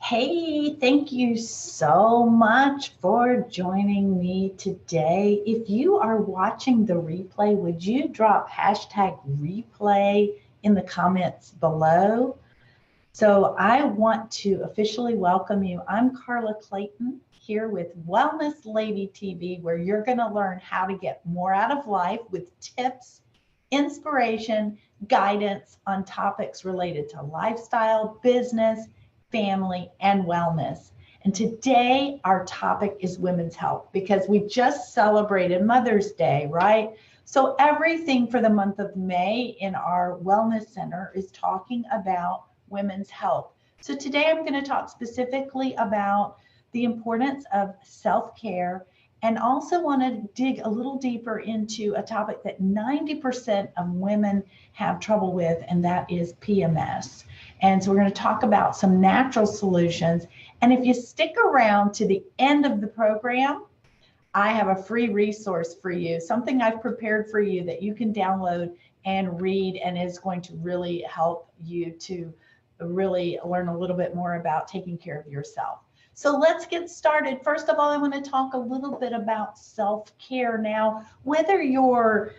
Hey, thank you so much for joining me today. If you are watching the replay, would you drop hashtag replay in the comments below? So I want to officially welcome you. I'm Carla Clayton here with Wellness Lady TV, where you're going to learn how to get more out of life with tips, inspiration, guidance on topics related to lifestyle, business, family, and wellness. And today our topic is women's health because we just celebrated Mother's Day, right? So everything for the month of May in our wellness center is talking about women's health. So today I'm going to talk specifically about the importance of self-care and also want to dig a little deeper into a topic that 90% of women have trouble with, and that is PMS. And so we're going to talk about some natural solutions. And if you stick around to the end of the program, I have a free resource for you, something I've prepared for you that you can download and read, and is going to really help you to really learn a little bit more about taking care of yourself. So let's get started. First of all, I want to talk a little bit about self-care. Now, whether you're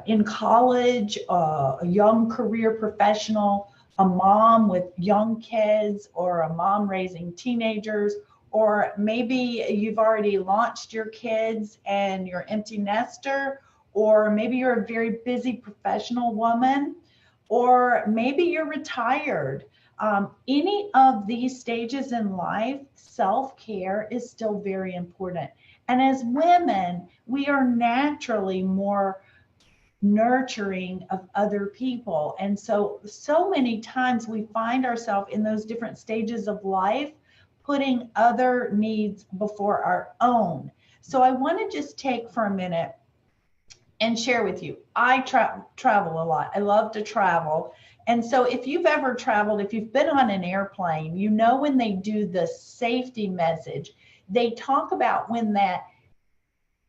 in college, a young career professional, a mom with young kids, or a mom raising teenagers, or maybe you've already launched your kids and you're empty nester, or maybe you're a very busy professional woman, or maybe you're retired. Any of these stages in life, self-care is still very important. And as women, we are naturally more nurturing of other people. And so many times we find ourselves in those different stages of life, putting other needs before our own. So I want to just take for a minute and share with you. I travel a lot. I love to travel. And so if you've ever traveled, if you've been on an airplane, you know when they do the safety message, they talk about when that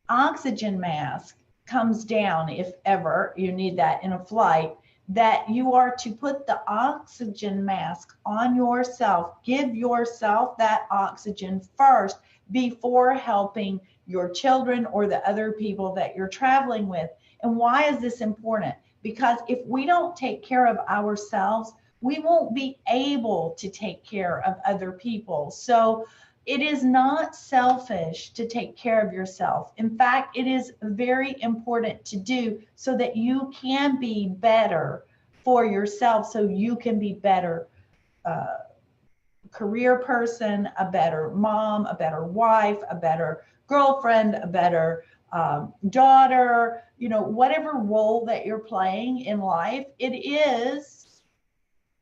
oxygen mask comes down, if ever you need that in a flight, that you are to put the oxygen mask on yourself, give yourself that oxygen first before helping your children or the other people that you're traveling with. And why is this important? Because if we don't take care of ourselves, we won't be able to take care of other people. So it is not selfish to take care of yourself. In fact, it is very important to do so that you can be better for yourself, so you can be better career person, a better mom, a better wife, a better girlfriend, a better daughter, whatever role that you're playing in life. It is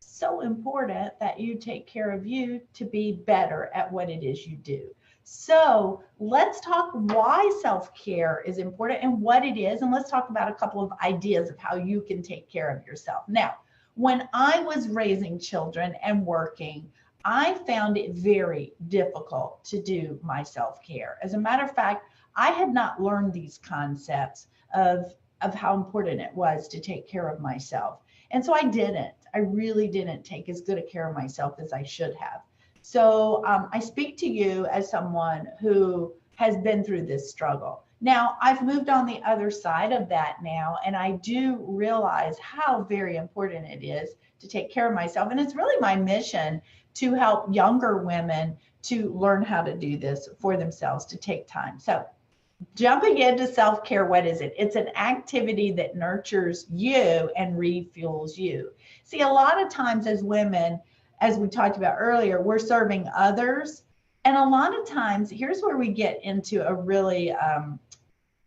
so important that you take care of you to be better at what it is you do. So let's talk why self-care is important and what it is. And let's talk about a couple of ideas of how you can take care of yourself. Now, when I was raising children and working, I found it very difficult to do my self-care. As a matter of fact, I had not learned these concepts of how important it was to take care of myself. And so I didn't. I really didn't take as good a care of myself as I should have. So I speak to you as someone who has been through this struggle. Now, I've moved on the other side of that now, and I do realize how very important it is to take care of myself. And it's really my mission to help younger women to learn how to do this for themselves, to take time. So jumping into self-care, what is it? It's an activity that nurtures you and refuels you. See, a lot of times as women, as we talked about earlier, we're serving others. And a lot of times, here's where we get into a really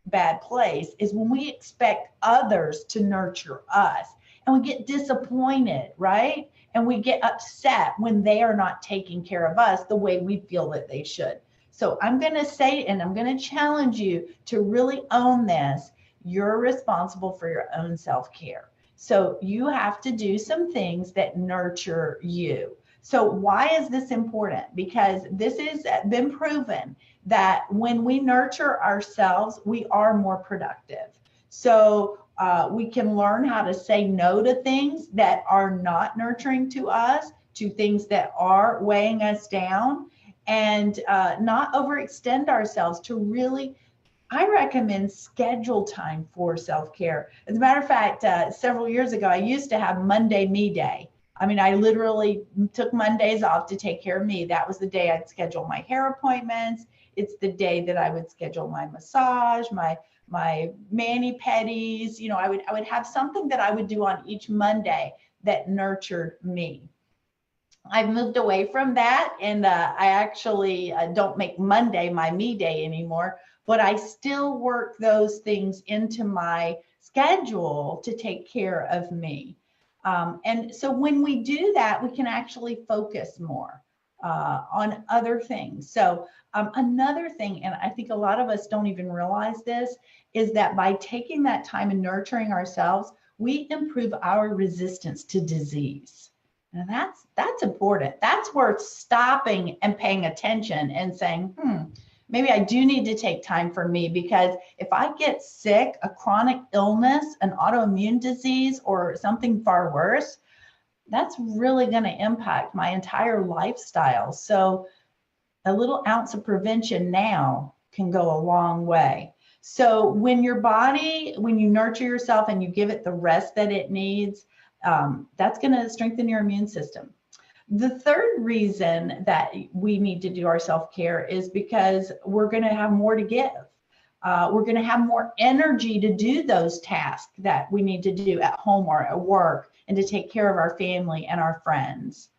bad place, is when we expect others to nurture us. And we get disappointed, right? And we get upset when they are not taking care of us the way we feel that they should. So I'm going to say, and I'm going to challenge you to really own this. You're responsible for your own self-care. So you have to do some things that nurture you. So why is this important? Because this has been proven that when we nurture ourselves, we are more productive. So we can learn how to say no to things that are not nurturing to us, to things that are weighing us down, and not overextend ourselves. To really, I recommend schedule time for self-care. As a matter of fact, several years ago, I used to have Monday Me Day. I mean, I literally took Mondays off to take care of me. That was the day I'd schedule my hair appointments. It's the day that I would schedule my massage, my mani pedis. You know, I would have something that I would do on each Monday that nurtured me. I've moved away from that, and I actually don't make Monday my me day anymore, but I still work those things into my schedule to take care of me. And so when we do that, we can actually focus more on other things. So another thing, and I think a lot of us don't even realize this, is that by taking that time and nurturing ourselves, we improve our resistance to disease. And that's important. That's worth stopping and paying attention and saying, maybe I do need to take time for me, because if I get sick, a chronic illness, an autoimmune disease, or something far worse, that's really going to impact my entire lifestyle. So a little ounce of prevention now can go a long way. So when your body, when you nurture yourself and you give it the rest that it needs, that's going to strengthen your immune system. The third reason that we need to do our self-care is because we're going to have more to give. We're going to have more energy to do those tasks that we need to do at home or at work, and to take care of our family and our friends.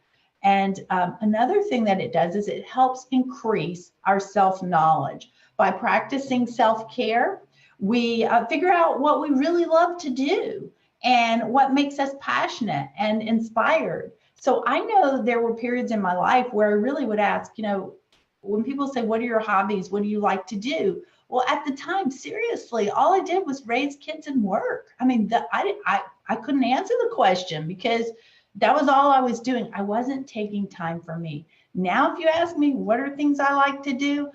And another thing that it does is it helps increase our self-knowledge. By practicing self-care, we figure out what we really love to do and what makes us passionate and inspired. So I know there were periods in my life where I really would ask, you know, when people say, what are your hobbies? What do you like to do? Well, at the time, seriously, all I did was raise kids and work. I mean, I couldn't answer the question because that was all I was doing. I wasn't taking time for me. Now, if you ask me, what are things I like to do?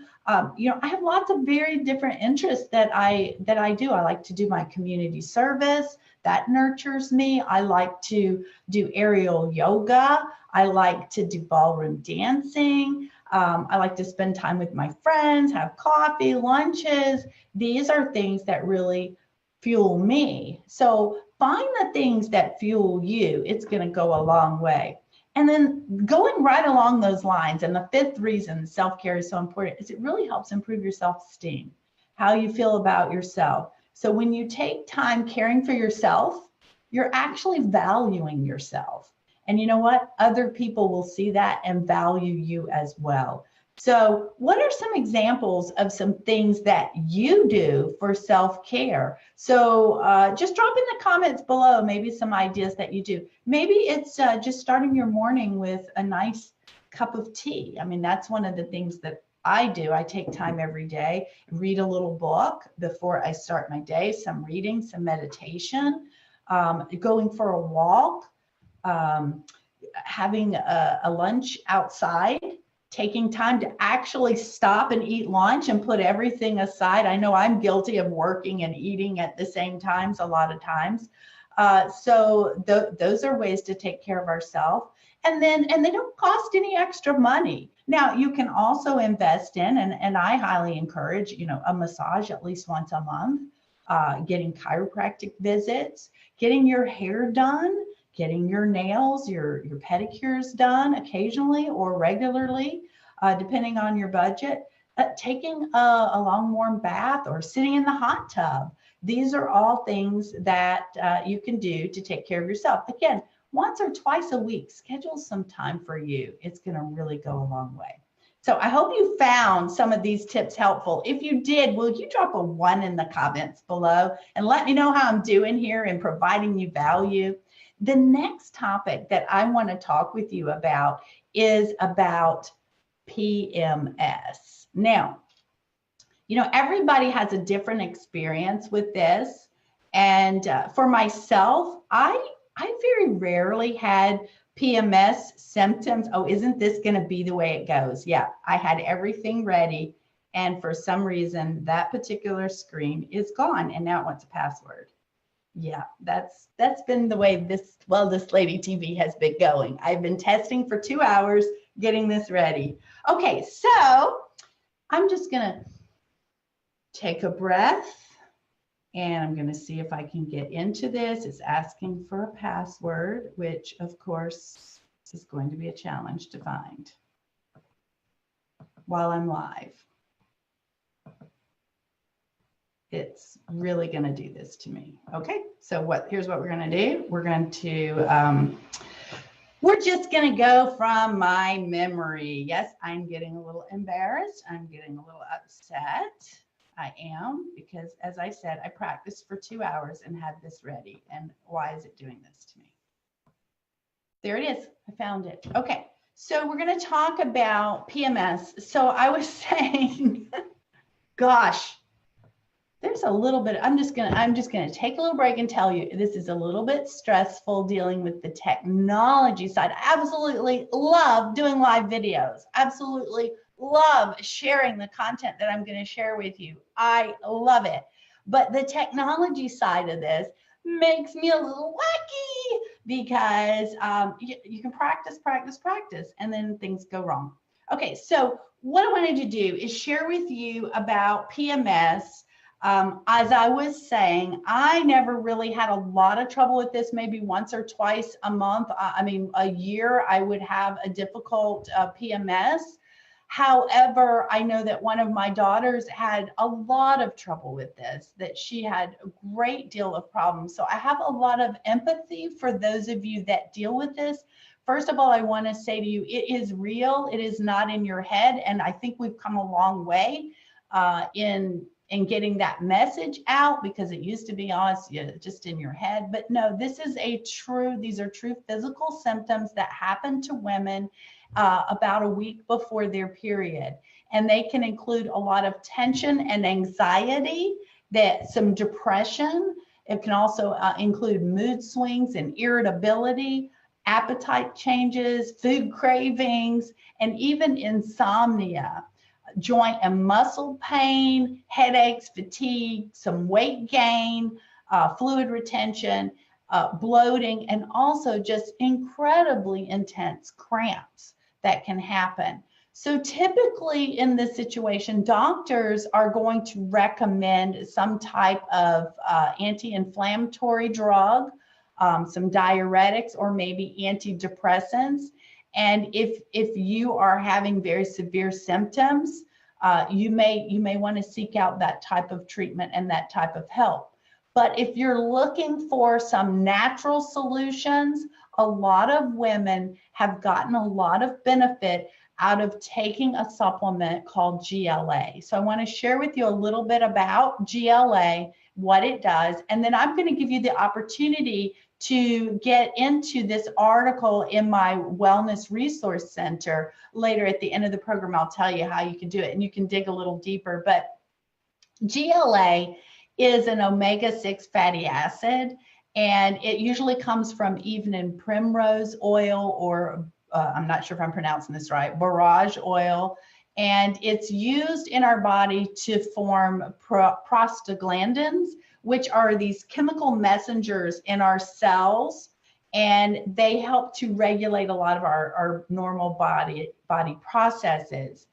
You know, I have lots of very different interests that I do. I like to do my community service. That nurtures me. I like to do aerial yoga. I like to do ballroom dancing. I like to spend time with my friends, have coffee, lunches. These are things that really fuel me. So find the things that fuel you. It's going to go a long way. And then going right along those lines, and the fifth reason self-care is so important is it really helps improve your self-esteem, how you feel about yourself. So when you take time caring for yourself, you're actually valuing yourself. And you know what? Other people will see that and value you as well. So what are some examples of some things that you do for self-care? So just drop in the comments below, maybe some ideas that you do. Maybe it's just starting your morning with a nice cup of tea. I mean, that's one of the things that I do. I take time every day, read a little book before I start my day, some reading, some meditation, going for a walk, having a lunch outside, taking time to actually stop and eat lunch and put everything aside. I know I'm guilty of working and eating at the same times a lot of times. So those are ways to take care of ourselves. And they don't cost any extra money. Now you can also invest in, and I highly encourage, you know, a massage at least once a month, getting chiropractic visits, getting your hair done, getting your nails, your pedicures done occasionally or regularly, depending on your budget, taking a long warm bath or sitting in the hot tub. These are all things that you can do to take care of yourself. Again, once or twice a week, schedule some time for you. It's going to really go a long way. So I hope you found some of these tips helpful. If you did, will you drop a 1 in the comments below and let me know how I'm doing here in providing you value? The next topic that I want to talk with you about is about PMS. Now, you know, everybody has a different experience with this. And for myself, I very rarely had PMS symptoms. Oh, isn't this going to be the way it goes? Yeah, I had everything ready. And for some reason, that particular screen is gone. And now it wants a password. Yeah, that's been the way this Wellness Lady TV has been going. I've been testing for 2 hours, getting this ready. Okay, so I'm just gonna take a breath and I'm gonna see if I can get into this. It's asking for a password, which of course is going to be a challenge to find while I'm live. It's really going to do this to me. Okay, so here's what we're going to do. We're just going to go from my memory. Yes, I'm getting a little embarrassed. I'm getting a little upset. I am, because as I said, I practiced for 2 hours and had this ready. And why is it doing this to me? There it is. I found it. Okay, so we're going to talk about PMS. So I was saying, gosh, there's a little bit, I'm just gonna take a little break and tell you this is a little bit stressful dealing with the technology side. I absolutely love doing live videos. Absolutely love sharing the content that I'm going to share with you. I love it. But the technology side of this makes me a little wacky because you can practice, and then things go wrong. Okay, so what I wanted to do is share with you about PMS. As I was saying, I never really had a lot of trouble with this. Maybe once or twice a month, a year, I would have a difficult PMS. However, I know that one of my daughters had a lot of trouble with this, that she had a great deal of problems. So I have a lot of empathy for those of you that deal with this. First of all, I want to say to you, it is real. It is not in your head. And I think we've come a long way in getting that message out, because it used to be just in your head. But no, these are true physical symptoms that happen to women about a week before their period. And they can include a lot of tension and anxiety, some depression. It can also include mood swings and irritability, appetite changes, food cravings, and even insomnia. Joint and muscle pain, headaches, fatigue, some weight gain, fluid retention, bloating, and also just incredibly intense cramps that can happen. So typically in this situation, doctors are going to recommend some type of anti-inflammatory drug, some diuretics, or maybe antidepressants. And if you are having very severe symptoms, you may want to seek out that type of treatment and that type of help. But if you're looking for some natural solutions, a lot of women have gotten a lot of benefit out of taking a supplement called GLA. So I want to share with you a little bit about GLA, what it does, and then I'm going to give you the opportunity to get into this article in my Wellness Resource Center. Later at the end of the program, I'll tell you how you can do it, and you can dig a little deeper. But GLA is an omega-6 fatty acid, and it usually comes from evening primrose oil, or I'm not sure if I'm pronouncing this right, borage oil. And it's used in our body to form prostaglandins, which are these chemical messengers in our cells, and they help to regulate a lot of our normal body processes.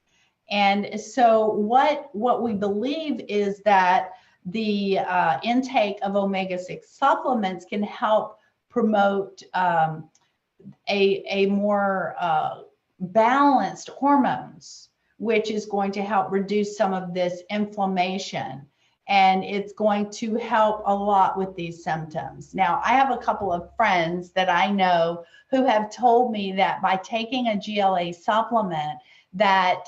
And so what we believe is that the intake of omega-6 supplements can help promote a more balanced hormones, which is going to help reduce some of this inflammation. And it's going to help a lot with these symptoms. Now, I have a couple of friends that I know who have told me that by taking a GLA supplement, that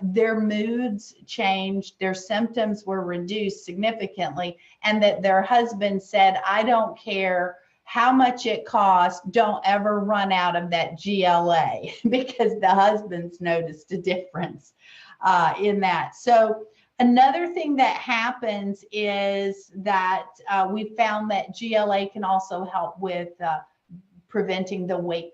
their moods changed, their symptoms were reduced significantly, and that their husband said, I don't care how much it costs, don't ever run out of that GLA, because the husband's noticed a difference in that. So another thing that happens is that we found that GLA can also help with preventing the weight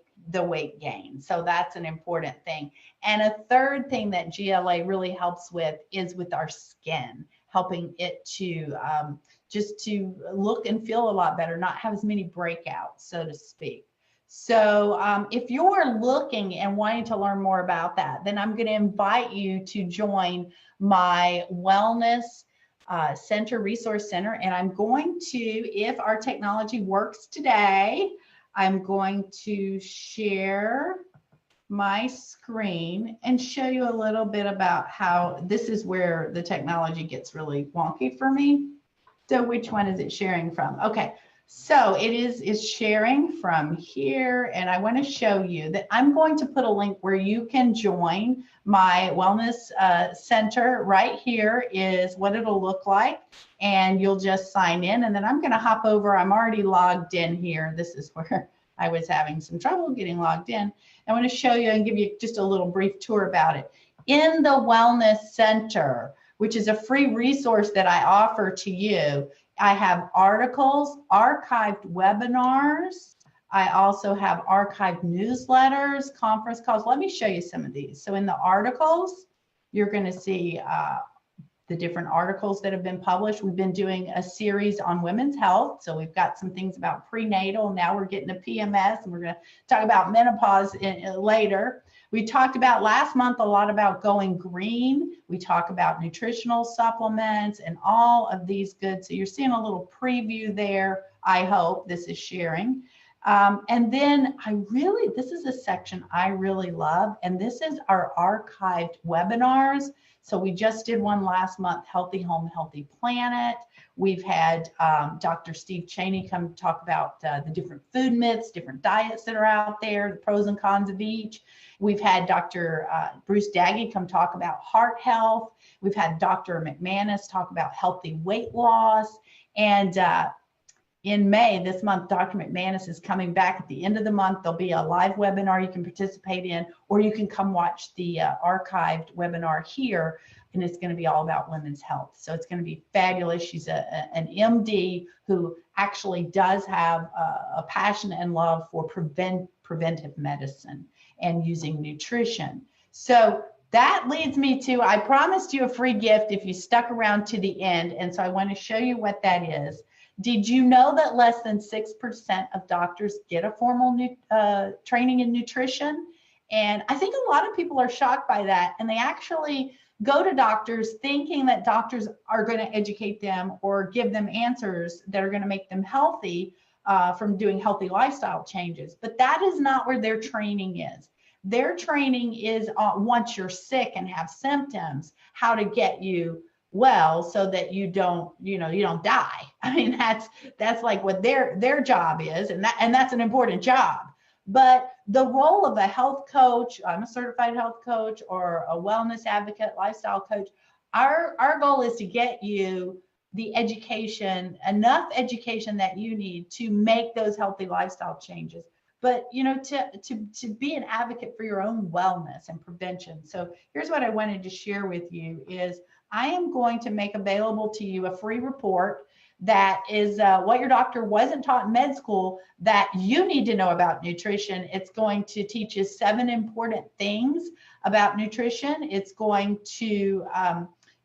gain. So that's an important thing. And a third thing that GLA really helps with is with our skin. helping it to just to look and feel a lot better, not have as many breakouts, so to speak. So if you're looking and wanting to learn more about that, then I'm going to invite you to join my Wellness Center, Resource Center. And I'm going to, if our technology works today, I'm going to share my screen and show you a little bit about how this is where the technology gets really wonky for me. So which one is it sharing from? Okay, so it is sharing from here, and I want to show you that I'm going to put a link where you can join my Wellness Center. Right here is what it'll look like, and you'll just sign in, and then I'm going to hop over. I'm already logged in here. This is where I was having some trouble getting logged in. I want to show you and give you just a little brief tour about it. In the Wellness Center, which is a free resource that I offer to you, I have articles, archived webinars. I also have archived newsletters, conference calls. Let me show you some of these. So in the articles, you're going to see the different articles that have been published. We've been doing a series on women's health. So we've got some things about prenatal. Now we're getting to PMS, and we're going to talk about menopause later. We talked about last month a lot about going green. We talk about nutritional supplements and all of these goods. So you're seeing a little preview there. I hope this is sharing. And then this is a section I really love, and this is our archived webinars. So we just did one last month, Healthy Home, Healthy Planet. We've had Dr. Steve Cheney come talk about the different food myths, different diets that are out there, the pros and cons of each. We've had Dr. Bruce Daggy come talk about heart health. We've had Dr. McManus talk about healthy weight loss. And in May, this month, Dr. McManus is coming back at the end of the month. There'll be a live webinar you can participate in, or you can come watch the archived webinar here, and it's going to be all about women's health. So it's going to be fabulous. She's an MD who actually does have a passion and love for preventive medicine and using nutrition. So that leads me to, I promised you a free gift if you stuck around to the end, and so I want to show you what that is. Did you know that less than 6% of doctors get a formal training in nutrition? And I think a lot of people are shocked by that, and they actually go to doctors thinking that doctors are going to educate them or give them answers that are going to make them healthy from doing healthy lifestyle changes. But that is not where their training is. Their training is once you're sick and have symptoms, how to get you well so that you don't die. I mean, that's like what their job is, and that's an important job. But the role of a health coach, I'm a certified health coach, or a wellness advocate, lifestyle coach, our goal is to get you the education, enough education that you need to make those healthy lifestyle changes. But to be an advocate for your own wellness and prevention. So here's what I wanted to share with you is I am going to make available to you a free report that is what your doctor wasn't taught in med school that you need to know about nutrition. It's going to teach you 7 important things about nutrition. It's going to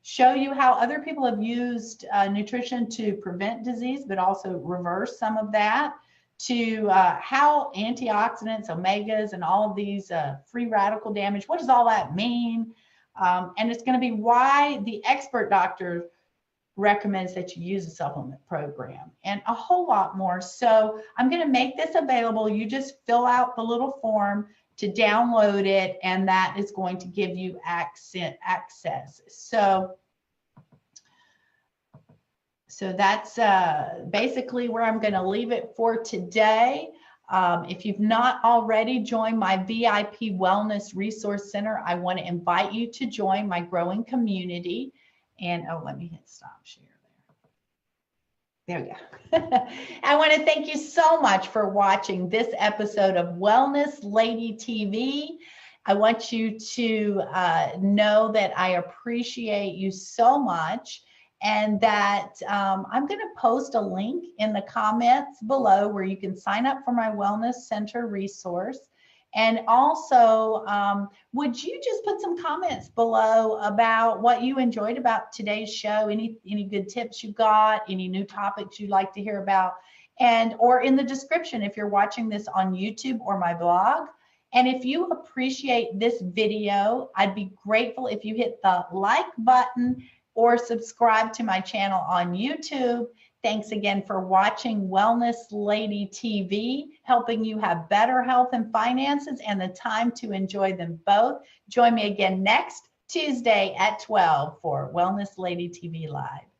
show you how other people have used nutrition to prevent disease, but also reverse some of that, to how antioxidants, omegas, and all of these free radical damage, what does all that mean? And it's going to be why the expert doctor recommends that you use a supplement program, and a whole lot more. So I'm going to make this available. You just fill out the little form to download it, and that is going to give you access. So that's basically where I'm going to leave it for today. If you've not already joined my VIP Wellness Resource Center, I want to invite you to join my growing community. And let me hit stop share there. There we go. I want to thank you so much for watching this episode of Wellness Lady TV. I want you to know that I appreciate you so much, and that I'm going to post a link in the comments below where you can sign up for my Wellness Center resource. And also, would you just put some comments below about what you enjoyed about today's show? Any good tips you got? Any new topics you'd like to hear about? And or in the description if you're watching this on YouTube or my blog. And if you appreciate this video, I'd be grateful if you hit the like button or subscribe to my channel on YouTube. Thanks again for watching Wellness Lady TV, helping you have better health and finances and the time to enjoy them both. Join me again next Tuesday at 12 for Wellness Lady TV Live.